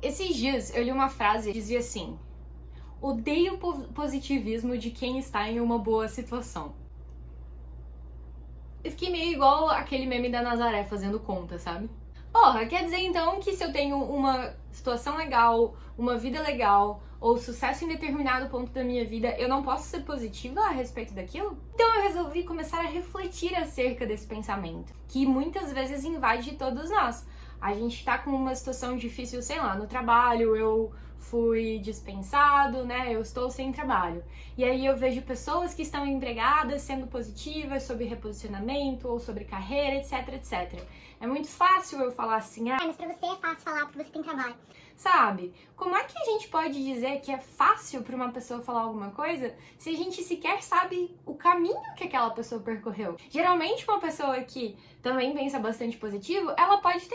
Esses dias eu li uma frase que dizia assim: odeio o positivismo de quem está em uma boa situação. Eu fiquei meio igual aquele meme da Nazaré fazendo conta, sabe? Porra, quer dizer então que se eu tenho uma situação legal, uma vida legal, ou sucesso em determinado ponto da minha vida, eu não posso ser positiva a respeito daquilo? Então eu resolvi começar a refletir acerca desse pensamento, que muitas vezes invade todos nós. A gente tá com uma situação difícil, sei lá, no trabalho, eu fui dispensado, né? Eu estou sem trabalho. E aí eu vejo pessoas que estão empregadas sendo positivas sobre reposicionamento ou sobre carreira, etc, etc. É muito fácil eu falar assim, mas pra você é fácil falar porque você tem trabalho. Sabe? Como é que a gente pode dizer que é fácil pra uma pessoa falar alguma coisa se a gente sequer sabe o caminho que aquela pessoa percorreu? Geralmente uma pessoa que também pensa bastante positivo, ela pode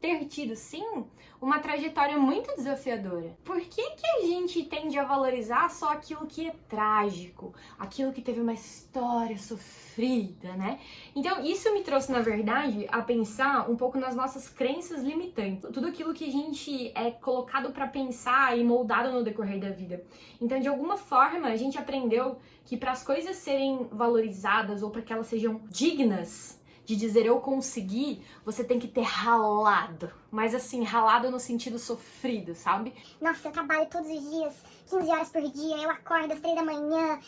ter tido sim uma trajetória muito desafiadora. Por que a gente tende a valorizar só aquilo que é trágico, aquilo que teve uma história sofrida, né? Então isso me trouxe, na verdade, a pensar um pouco nas nossas crenças limitantes. Tudo aquilo que a gente é colocado pra pensar e moldado no decorrer da vida. Então, de alguma forma, a gente aprendeu que para as coisas serem valorizadas ou para que elas sejam dignas de dizer eu consegui, você tem que ter ralado. Mas assim, ralado no sentido sofrido, sabe? Nossa, eu trabalho todos os dias, 15 horas por dia, eu acordo às 3 da manhã,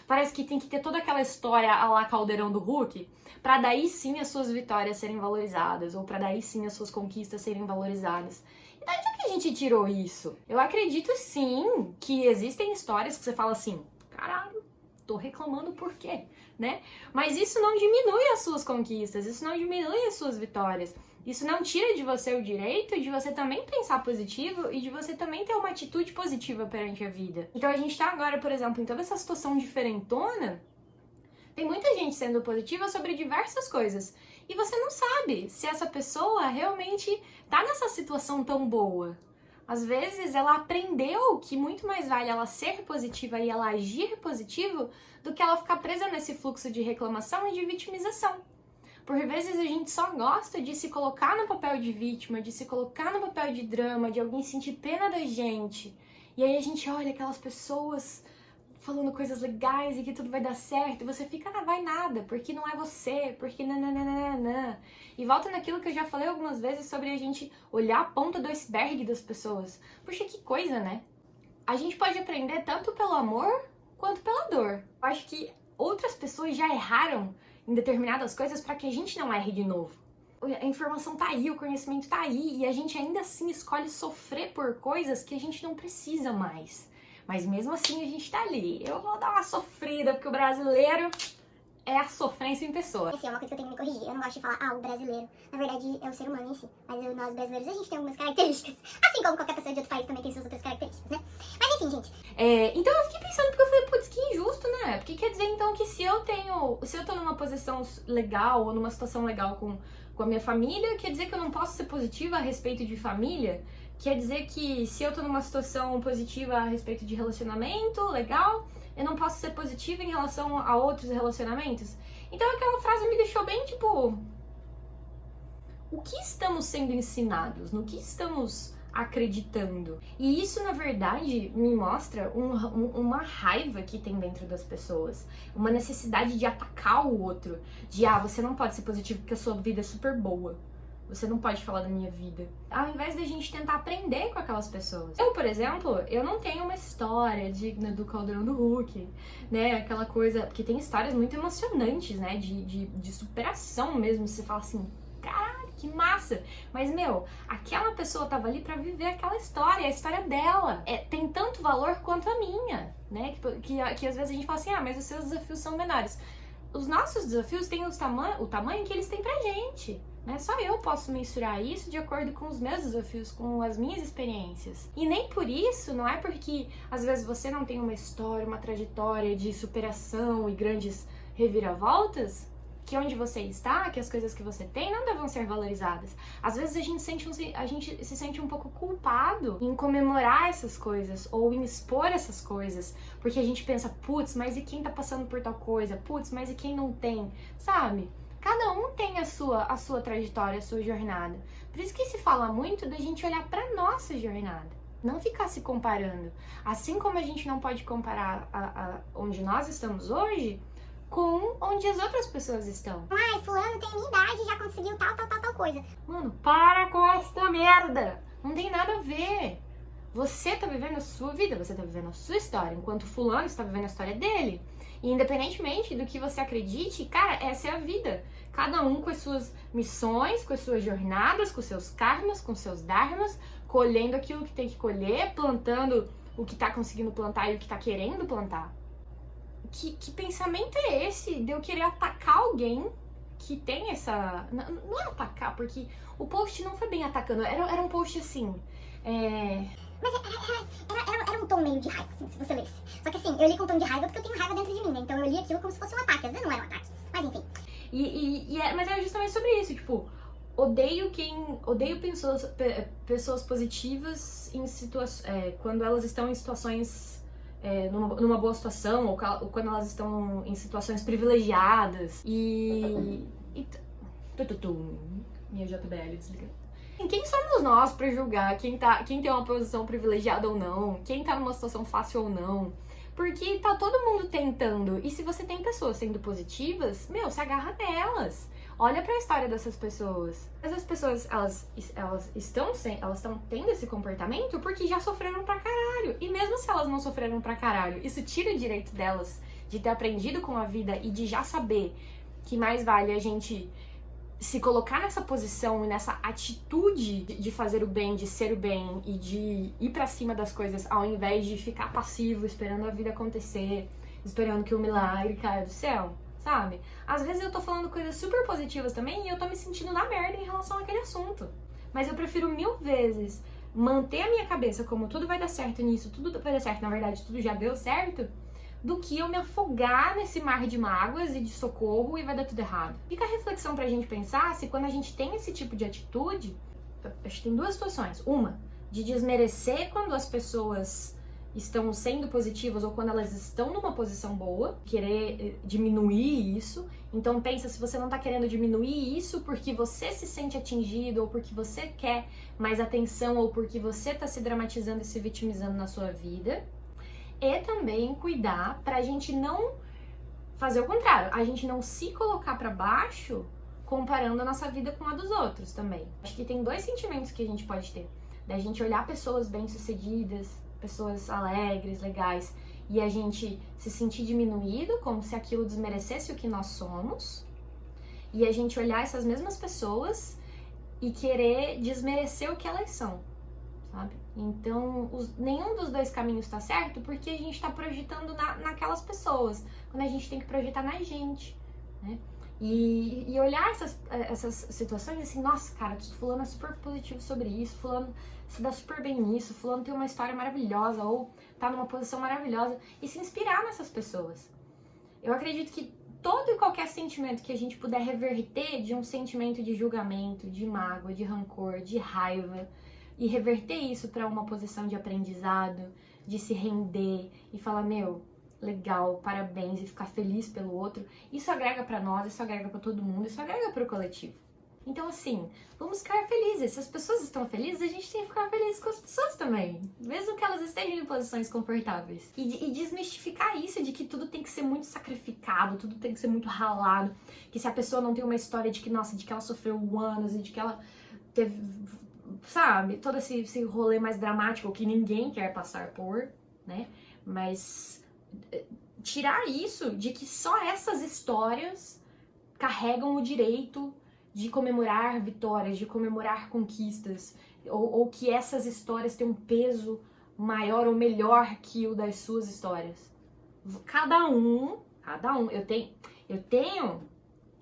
Parece que tem que ter toda aquela história a lá Caldeirão do Hulk, pra daí sim as suas vitórias serem valorizadas, ou pra daí sim as suas conquistas serem valorizadas. E da onde que a gente tirou isso? Eu acredito sim que existem histórias que você fala assim, caralho, tô reclamando por quê, né? Mas isso não diminui as suas conquistas, isso não diminui as suas vitórias. Isso não tira de você o direito de você também pensar positivo e de você também ter uma atitude positiva perante a vida. Então a gente tá agora, por exemplo, em toda essa situação diferentona, tem muita gente sendo positiva sobre diversas coisas. E você não sabe se essa pessoa realmente tá nessa situação tão boa. Às vezes ela aprendeu que muito mais vale ela ser positiva e ela agir positivo do que ela ficar presa nesse fluxo de reclamação e de vitimização. Por vezes a gente só gosta de se colocar no papel de vítima, de se colocar no papel de drama, de alguém sentir pena da gente. E aí a gente olha aquelas pessoas falando coisas legais e que tudo vai dar certo, e você fica, vai nada, porque não é você, porque nananana. E volta naquilo que eu já falei algumas vezes sobre a gente olhar a ponta do iceberg das pessoas. Puxa, que coisa, né? A gente pode aprender tanto pelo amor quanto pela dor. Eu acho que outras pessoas já erraram em determinadas coisas para que a gente não erre de novo. A informação tá aí, o conhecimento tá aí, e a gente ainda assim escolhe sofrer por coisas que a gente não precisa mais. Mas mesmo assim a gente tá ali. Eu vou dar uma sofrida, porque o brasileiro é a sofrência em pessoa. Essa é uma coisa que eu tenho que me corrigir. Eu não gosto de falar, o brasileiro. Na verdade, é o ser humano em si. Mas nós brasileiros, a gente tem algumas características. Assim como qualquer pessoa de outro país também tem suas outras características, né? Mas enfim, gente. Então eu fiquei pensando, porque eu falei, putz, que injusto, né? Porque quer dizer então que se eu tô numa posição legal ou numa situação legal com a minha família, quer dizer que eu não posso ser positiva a respeito de família? Quer dizer que se eu tô numa situação positiva a respeito de relacionamento legal, eu não posso ser positiva em relação a outros relacionamentos? Então aquela frase me deixou bem tipo, o que estamos sendo ensinados? No que estamos acreditando? E isso, na verdade, me mostra uma raiva que tem dentro das pessoas. Uma necessidade de atacar o outro. De, você não pode ser positivo porque a sua vida é super boa. Você não pode falar da minha vida. Ao invés da gente tentar aprender com aquelas pessoas. Eu, por exemplo, eu não tenho uma história digna do Caldeirão do Hulk, né? Aquela coisa... Porque tem histórias muito emocionantes, né? De superação mesmo. Você fala assim, caralho, que massa! Mas, aquela pessoa tava ali pra viver aquela história, a história dela. Tem tanto valor quanto a minha, né? Que às vezes a gente fala assim, mas os seus desafios são menores. Os nossos desafios têm o tamanho que eles têm pra gente. Né? Só eu posso mensurar isso de acordo com os meus desafios, com as minhas experiências. E nem por isso, não é porque às vezes você não tem uma história, uma trajetória de superação e grandes reviravoltas, que onde você está, que as coisas que você tem não devem ser valorizadas. Às vezes a gente se sente um pouco culpado em comemorar essas coisas ou em expor essas coisas, porque a gente pensa, putz, mas e quem tá passando por tal coisa? Putz, mas e quem não tem? Sabe? Cada um tem a sua trajetória, a sua jornada. Por isso que se fala muito da gente olhar pra nossa jornada, não ficar se comparando. Assim como a gente não pode comparar onde nós estamos hoje com onde as outras pessoas estão. Ai, fulano tem a minha idade e já conseguiu tal coisa. Mano, para com esta merda! Não tem nada a ver. Você tá vivendo a sua vida, você tá vivendo a sua história, enquanto fulano está vivendo a história dele. E independentemente do que você acredite, cara, essa é a vida. Cada um com as suas missões, com as suas jornadas, com os seus karmas, com os seus dharmas, colhendo aquilo que tem que colher, plantando o que tá conseguindo plantar e o que tá querendo plantar. Que pensamento é esse de eu querer atacar alguém que tem essa... Não é atacar, porque o post não foi bem atacando, era um post assim... Mas era um tom meio de raiva, assim, se você lesse. Só que assim, eu li com um tom de raiva porque eu tenho raiva dentro de mim, né? Então eu li aquilo como se fosse um ataque. Às vezes não era um ataque, mas enfim. Mas é justamente sobre isso, tipo... Odeio pessoas positivas em quando elas estão em situações... numa boa situação, ou quando elas estão em situações privilegiadas. Minha JBL desligando. Quem somos nós pra julgar quem tem uma posição privilegiada ou não, quem tá numa situação fácil ou não? Porque tá todo mundo tentando. E se você tem pessoas sendo positivas, se agarra nelas. Olha pra história dessas pessoas. Essas pessoas, elas estão tendo esse comportamento porque já sofreram pra caralho. E mesmo se elas não sofreram pra caralho, isso tira o direito delas de ter aprendido com a vida e de já saber que mais vale a gente se colocar nessa posição e nessa atitude de fazer o bem, de ser o bem e de ir pra cima das coisas ao invés de ficar passivo, esperando a vida acontecer, esperando que o milagre caia do céu, sabe? Às vezes eu tô falando coisas super positivas também e eu tô me sentindo na merda em relação àquele assunto. Mas eu prefiro 1000 vezes manter a minha cabeça como tudo vai dar certo nisso, tudo vai dar certo, na verdade tudo já deu certo, do que eu me afogar nesse mar de mágoas e de socorro e vai dar tudo errado. Fica a reflexão pra gente pensar se quando a gente tem esse tipo de atitude, acho que tem duas situações. Uma, de desmerecer quando as pessoas estão sendo positivas ou quando elas estão numa posição boa, querer diminuir isso. Então pensa se você não tá querendo diminuir isso porque você se sente atingido ou porque você quer mais atenção ou porque você tá se dramatizando e se vitimizando na sua vida. E também cuidar pra gente não fazer o contrário, a gente não se colocar pra baixo comparando a nossa vida com a dos outros também. Acho que tem 2 sentimentos que a gente pode ter. Da gente olhar pessoas bem-sucedidas, pessoas alegres, legais, e a gente se sentir diminuído, como se aquilo desmerecesse o que nós somos. E a gente olhar essas mesmas pessoas e querer desmerecer o que elas são. Sabe? Então, nenhum dos 2 caminhos tá certo porque a gente tá projetando naquelas pessoas, quando a gente tem que projetar na gente, né? E olhar essas situações assim, nossa, cara, fulano é super positivo sobre isso, fulano se dá super bem nisso, fulano tem uma história maravilhosa ou tá numa posição maravilhosa e se inspirar nessas pessoas. Eu acredito que todo e qualquer sentimento que a gente puder reverter de um sentimento de julgamento, de mágoa, de rancor, de raiva, e reverter isso para uma posição de aprendizado, de se render e falar, legal, parabéns, e ficar feliz pelo outro, isso agrega para nós, isso agrega para todo mundo, isso agrega para o coletivo. Então assim, vamos ficar felizes. Se as pessoas estão felizes, a gente tem que ficar feliz com as pessoas também, mesmo que elas estejam em posições confortáveis. E desmistificar isso de que tudo tem que ser muito sacrificado, tudo tem que ser muito ralado, que se a pessoa não tem uma história de que, nossa, de que ela sofreu anos e de que ela teve... sabe, todo esse rolê mais dramático que ninguém quer passar por, né? Mas tirar isso de que só essas histórias carregam o direito de comemorar vitórias, de comemorar conquistas, ou que essas histórias têm um peso maior ou melhor que o das suas histórias. Cada um, eu tenho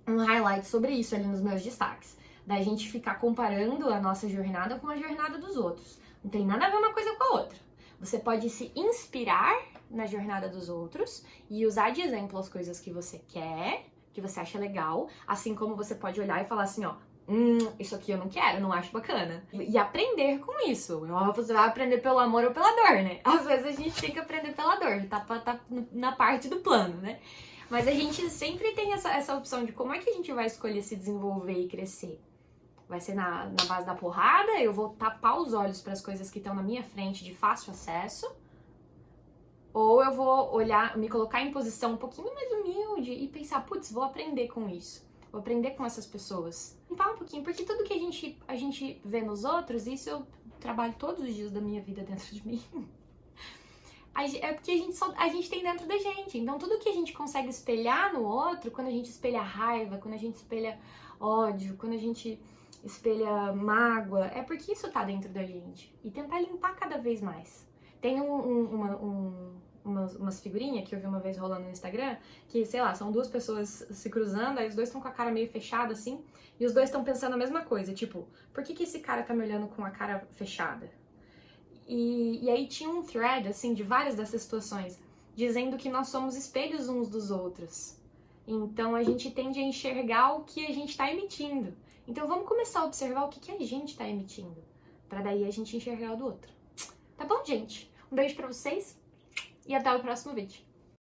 um highlight sobre isso ali nos meus destaques. Da gente ficar comparando a nossa jornada com a jornada dos outros. Não tem nada a ver uma coisa com a outra. Você pode se inspirar na jornada dos outros e usar de exemplo as coisas que você quer, que você acha legal, assim como você pode olhar e falar assim, isso aqui eu não quero, não acho bacana. E aprender com isso. Você vai aprender pelo amor ou pela dor, né? Às vezes a gente tem que aprender pela dor, tá na parte do plano, né? Mas a gente sempre tem essa opção de como é que a gente vai escolher se desenvolver e crescer. Vai ser na base da porrada, eu vou tapar os olhos para as coisas que estão na minha frente de fácil acesso, ou eu vou olhar, me colocar em posição um pouquinho mais humilde e pensar, putz, vou aprender com isso, vou aprender com essas pessoas. Limpar um pouquinho, porque tudo que a gente vê nos outros, isso eu trabalho todos os dias da minha vida dentro de mim. É porque a gente tem dentro da gente. Então tudo que a gente consegue espelhar no outro, quando a gente espelha raiva, quando a gente espelha ódio, quando a gente espelha mágoa, é porque isso tá dentro da gente. E tentar limpar cada vez mais. Tem umas figurinhas que eu vi uma vez rolando no Instagram, que, sei lá, são duas pessoas se cruzando, aí os dois estão com a cara meio fechada, assim, e os dois estão pensando a mesma coisa, tipo, por que esse cara tá me olhando com a cara fechada? E aí tinha um thread, assim, de várias dessas situações, dizendo que nós somos espelhos uns dos outros. Então a gente tende a enxergar o que a gente tá emitindo. Então vamos começar a observar o que a gente tá emitindo, pra daí a gente enxergar o do outro. Tá bom, gente? Um beijo pra vocês e até o próximo vídeo.